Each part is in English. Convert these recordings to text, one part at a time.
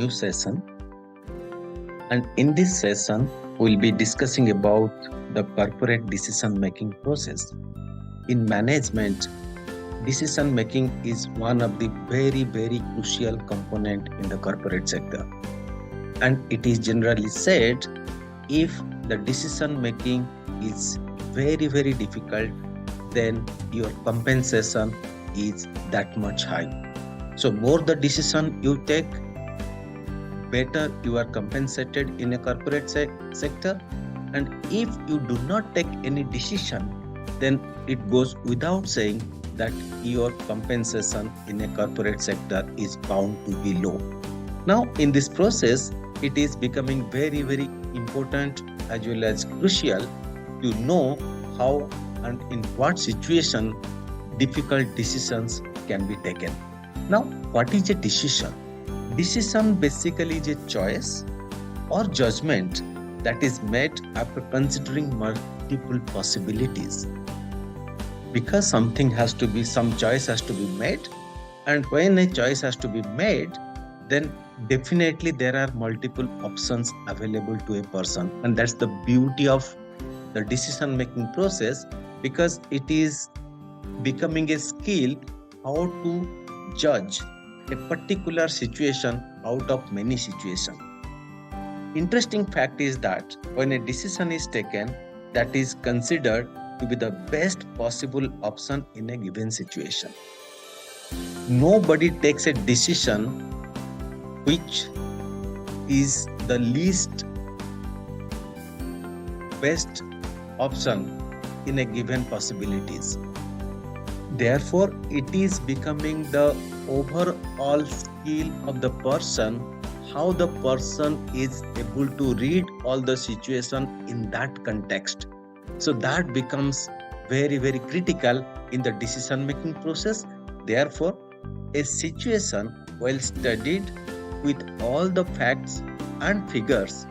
new session, and in this session, we'll be discussing about the corporate decision making process. In management, decision making is one of the very crucial component in the corporate sector. And it is generally said, if the decision making is very difficult, then your compensation is that much high. So more the decision you take, better you are compensated in a corporate sector. And if you do not take any decision, then it goes without saying that your compensation in a corporate sector is bound to be low. Now, in this process, it is becoming very important as well as crucial to know how and in what situation difficult decisions can be taken. Now, what is a decision? Decision basically is a choice or judgment that is made after considering multiple possibilities. Because some choice has to be made, and when a choice has to be made, then definitely there are multiple options available to a person, and that's the beauty of the decision making process, because it is becoming a skill how to judge a particular situation out of many situations. Interesting fact is that when a decision is taken, that is considered to be the best possible option in a given situation. Nobody takes a decision which is the least best option in a given possibilities. Therefore, it is becoming the overall skill of the person, how the person is able to read all the situation in that context. So that becomes very critical in the decision making process. Therefore, a situation well studied with all the facts and figures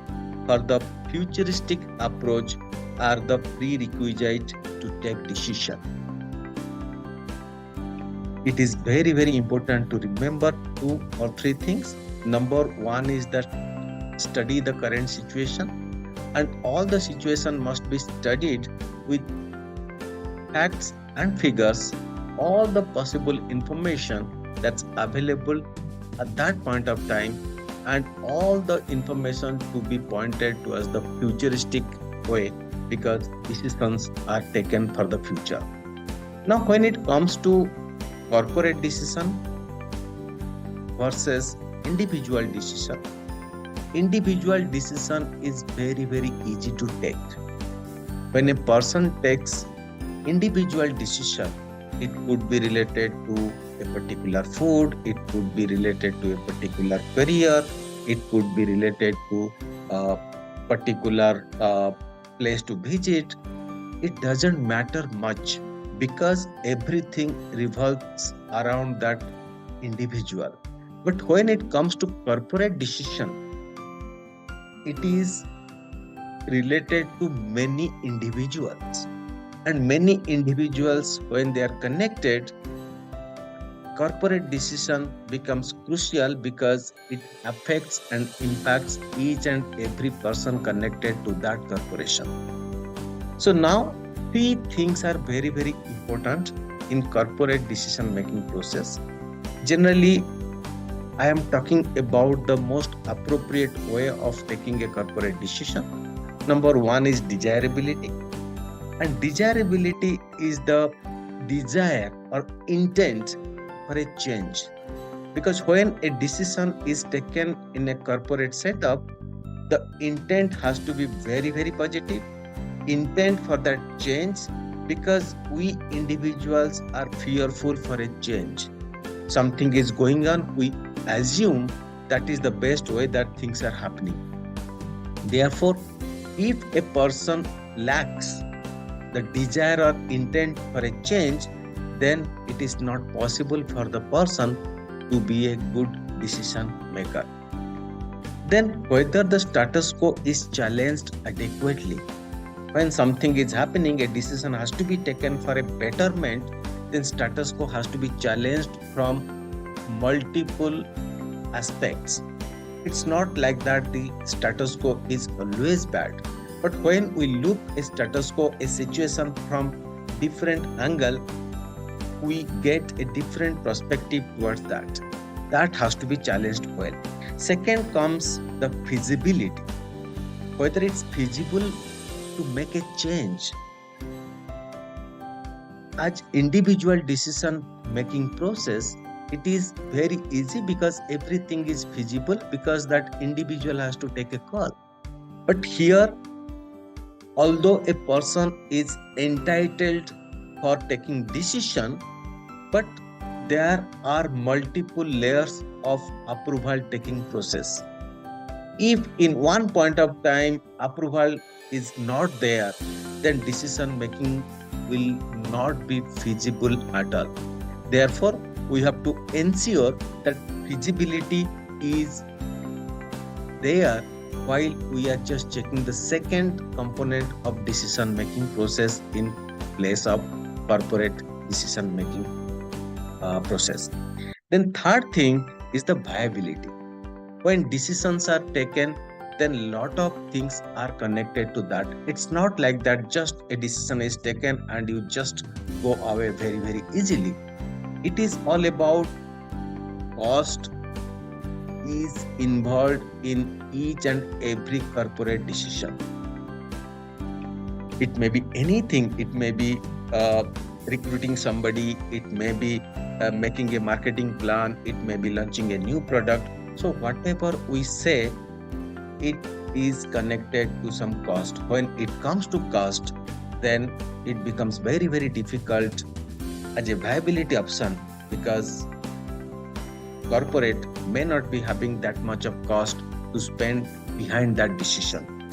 for the futuristic approach are the prerequisite to take decision. It is very important to remember 2 or 3 things. Number 1 is that study the current situation, and all the situation must be studied with facts and figures, all the possible information that's available at that point of time, and all the information to be pointed towards the futuristic way, because decisions are taken for the future. Now, when it comes to corporate decision versus individual decision is very easy to take. When a person takes individual decision, it could be related to a particular food, it could be related to a particular career, it could be related to a particular place to visit. It doesn't matter much, because everything revolves around that individual. But when it comes to corporate decision, it is related to many individuals, and many individuals, when they are connected, corporate decision becomes crucial because it affects and impacts each and every person connected to that corporation. So now 3 things are very important in corporate decision making process. Generally, I am talking about the most appropriate way of taking a corporate decision. Number 1 is desirability. And desirability is the desire or intent for a change. Because when a decision is taken in a corporate setup, the intent has to be very positive. Intent for that change, because we individuals are fearful for a change. Something is going on, we assume that is the best way that things are happening. Therefore, if a person lacks the desire or intent for a change, then it is not possible for the person to be a good decision maker. Then whether the status quo is challenged adequately. When something is happening, a decision has to be taken for a betterment, then status quo has to be challenged from multiple aspects. It's not like that the status quo is always bad. But when we look a status quo, a situation from different angle, we get a different perspective towards that. That has to be challenged well. Second comes the feasibility. Whether it's feasible to make a change. As individual decision making process, it is very easy because everything is feasible because that individual has to take a call. But here, although a person is entitled for taking decision, but there are multiple layers of approval taking process. If in one point of time approval is not there, then decision making will not be feasible at all. Therefore, we have to ensure that feasibility is there while we are just checking the second component of decision making process in place of corporate decision making process. Then third thing is the viability. When decisions are taken, then lot of things are connected to that. It's not like that just a decision is taken and you just go away very, very easily. It is all about cost is involved in each and every corporate decision. It may be anything. It may be recruiting somebody. It may be making a marketing plan. It may be launching a new product. So whatever we say, it is connected to some cost. When it comes to cost, then it becomes very, very difficult as a viability option because corporate may not be having that much of cost to spend behind that decision.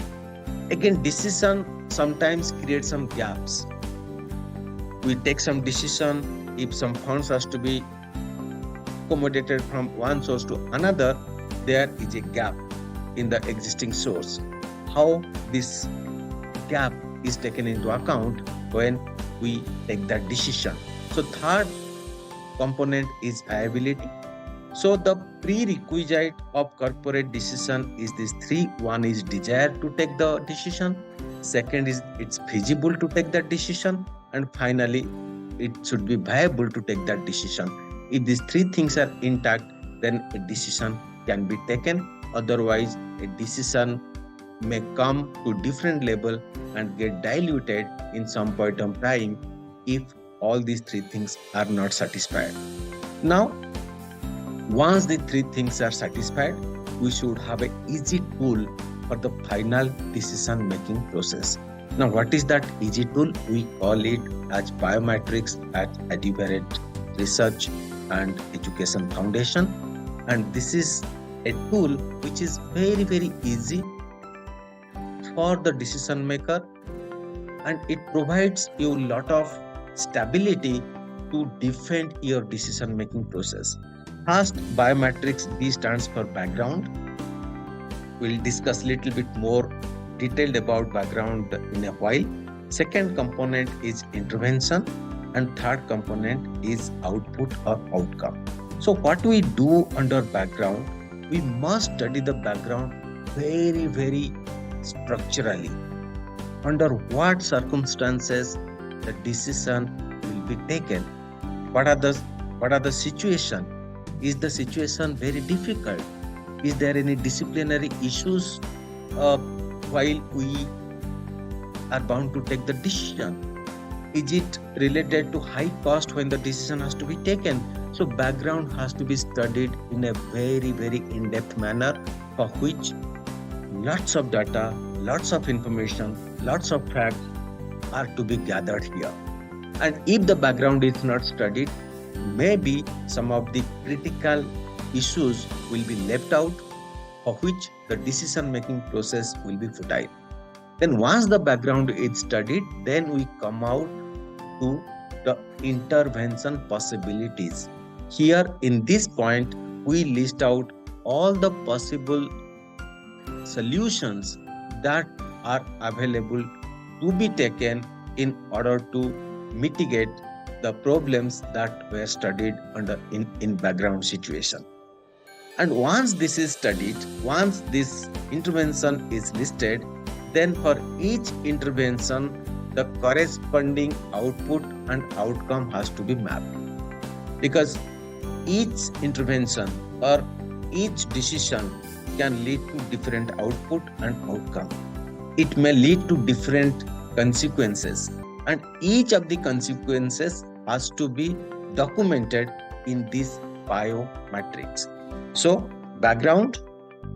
Again, decision sometimes creates some gaps. We take some decision, if some funds has to be accommodated from one source to another, there is a gap in the existing source. How this gap is taken into account when we take that decision. So third component is viability. So the prerequisite of corporate decision is these three. One is desire to take the decision. Second is it's feasible to take that decision. And finally, it should be viable to take that decision. If these three things are intact, then a decision can be taken. Otherwise, a decision may come to different level and get diluted in some point of time if all these three things are not satisfied. Now, once the three things are satisfied, we should have an easy tool for the final decision making process. Now, what is that easy tool? We call it as biometrics at Eduparate Research and Education Foundation. And this is a tool which is very, very easy for the decision maker, and it provides you a lot of stability to defend your decision making process. First, biometrics, B stands for background. We'll discuss a little bit more detailed about background in a while. Second component is intervention, and third component is output or outcome. So what we do under background, we must study the background very, very structurally. Under what circumstances the decision will be taken? What are the situation? Is the situation very difficult? Is there any disciplinary issues while we are bound to take the decision? Is it related to high cost when the decision has to be taken? So background has to be studied in a very, very in-depth manner, for which lots of data, lots of information, lots of facts are to be gathered here. And if the background is not studied, maybe some of the critical issues will be left out, for which the decision making process will be futile. Then once the background is studied, then we come out to the intervention possibilities. Here in this point, we list out all the possible solutions that are available to be taken in order to mitigate the problems that were studied in background situation. And once this is studied, once this intervention is listed, then for each intervention, the corresponding output and outcome has to be mapped. Because each intervention or each decision can lead to different output and outcome. It may lead to different consequences, and each of the consequences has to be documented in this biomatrix. So, background,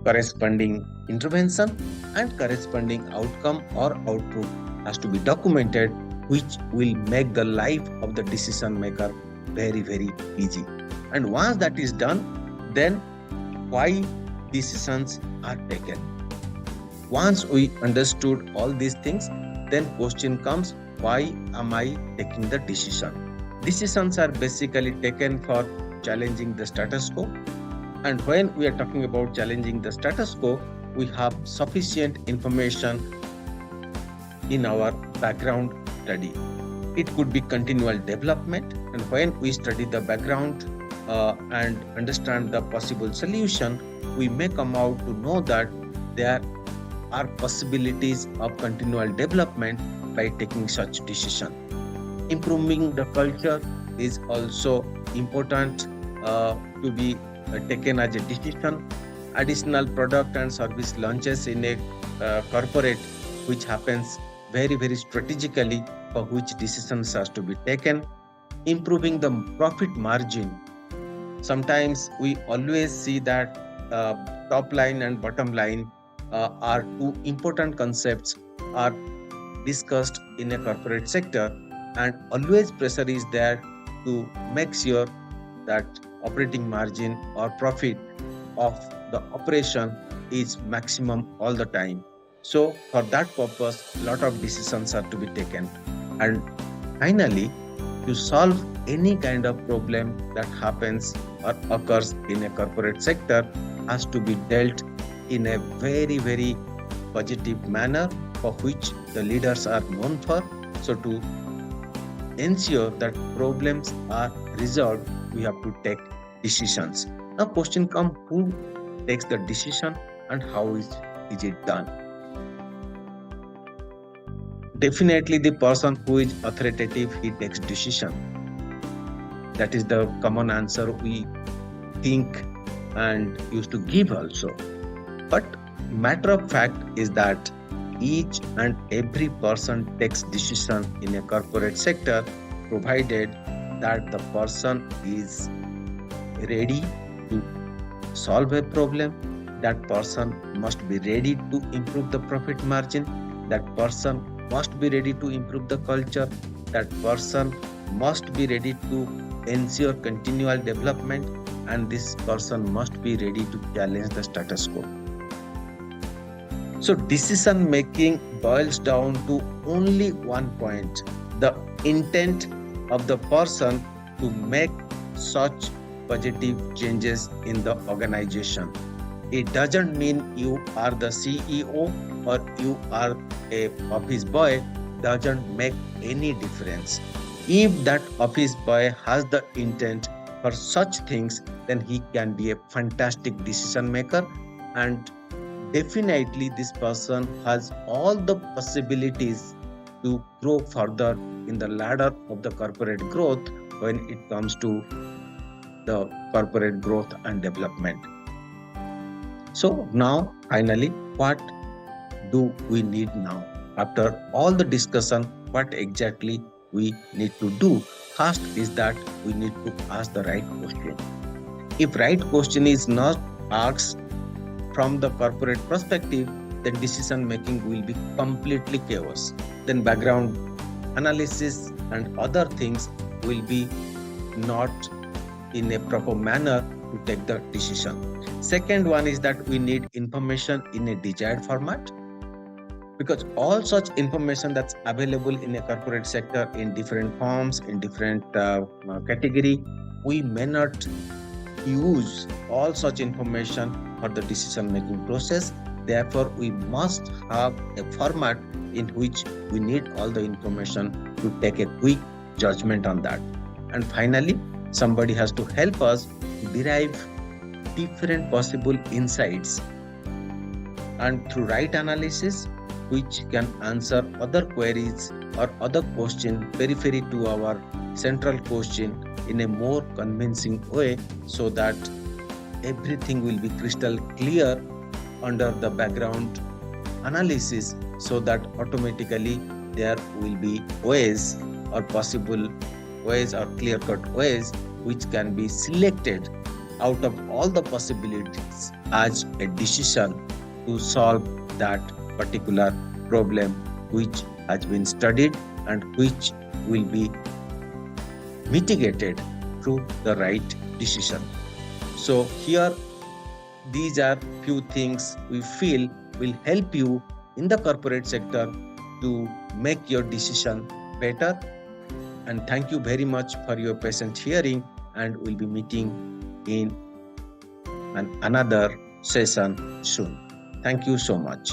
corresponding intervention, and corresponding outcome or output has to be documented, which will make the life of the decision maker very, very easy. And once that is done, then why decisions are taken. Once we understood all these things, then question comes, why am I taking the decision? Decisions are basically taken for challenging the status quo. And when we are talking about challenging the status quo, we have sufficient information in our background study. It could be continual development, and when we study the background and understand the possible solution, we may come out to know that there are possibilities of continual development by taking such decision. Improving the culture is also important to be taken as a decision. Additional product and service launches in a corporate, which happens very, very strategically, for which decisions has to be taken. Improving the profit margin. Sometimes we always see that top line and bottom line are two important concepts are discussed in a corporate sector, and always pressure is there to make sure that operating margin or profit of the operation is maximum all the time. So for that purpose, a lot of decisions are to be taken. And finally, to solve any kind of problem that happens or occurs in a corporate sector has to be dealt in a very, very positive manner, for which the leaders are known for. So to ensure that problems are resolved, we have to take decisions. Now question comes, who takes the decision and how is it done? Definitely the person who is authoritative, he takes decision. That is the common answer we think and used to give also. But matter of fact is that each and every person takes decision in a corporate sector, provided that the person is ready to solve a problem. That person must be ready to improve the profit margin. That person must be ready to improve the culture. That person must be ready to ensure continual development, and this person must be ready to challenge the status quo. So decision making boils down to only one point: the intent of the person to make such positive changes in the organization. It doesn't mean you are the CEO or you are a office boy, doesn't make any difference. If that office boy has the intent for such things, then he can be a fantastic decision maker, and definitely this person has all the possibilities to grow further in the ladder of the corporate growth when it comes to the corporate growth and development. So now finally, what do we need now? After all the discussion, what exactly we need to do? First is that we need to ask the right question. If right question is not asked from the corporate perspective, then decision making will be completely chaos. Then background analysis and other things will be not in a proper manner to take the decision. Second one is that we need information in a desired format, because all such information that's available in a corporate sector in different forms, in different category, we may not use all such information for the decision making process. Therefore, we must have a format in which we need all the information to take a quick judgment on that. And finally, somebody has to help us derive different possible insights, and through right analysis, which can answer other queries or other question periphery to our central question in a more convincing way, so that everything will be crystal clear under the background analysis, so that automatically there will be ways or possible ways or clear cut ways which can be selected out of all the possibilities as a decision to solve that particular problem which has been studied and which will be mitigated through the right decision. So here these are few things we feel will help you in the corporate sector to make your decision better. And thank you very much for your patient hearing, and we'll be meeting in another session soon. Thank you so much.